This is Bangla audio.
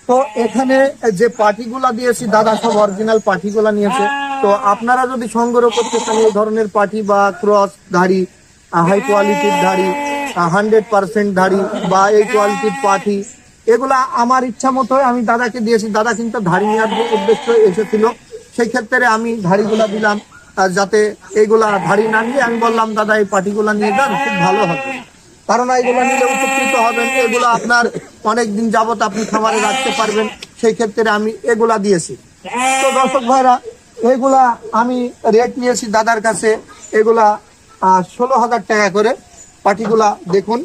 তো এখানে যে পাটিগুলা দিয়েছি দাদা সব অরিজিনাল পাটিগুলা নিয়েছে। তো আপনারা যদি সংগ্রহ করতে চান এই ধরনের পাটি বা ক্রস ধাড়ি, হাই কোয়ালিটির ধাড়ি, 100% ধাড়ি বা এই কোয়ালিটির পাটি, এগুলা আমার ইচ্ছা মতো আমি দাদাকে দিয়েছি। দাদা কিন্তু ধাড়ি নেওয়ার যে উদ্দেশ্য এসেছিল, সেই ক্ষেত্রে আমি ধাড়িগুলা দিলাম। যাতে এইগুলা ধাড়ি না নিয়ে আমি বললাম দাদা এই পাটিগুলা নিয়ে যান, খুব ভালো হবে। কারণ এগুলো নিলে উপকৃত হবেন, এগুলো আপনার অনেক দিন যাবত আপনি খামারে রাখতে পারবেন, সেই ক্ষেত্রে আমি এগুলা দিয়েছি। তো দর্শক ভাইরা, এগুলা আমি রেট নিয়েছি দাদার কাছে, এগুলা 16,000 টাকা করে। পাটিগুলা দেখুন।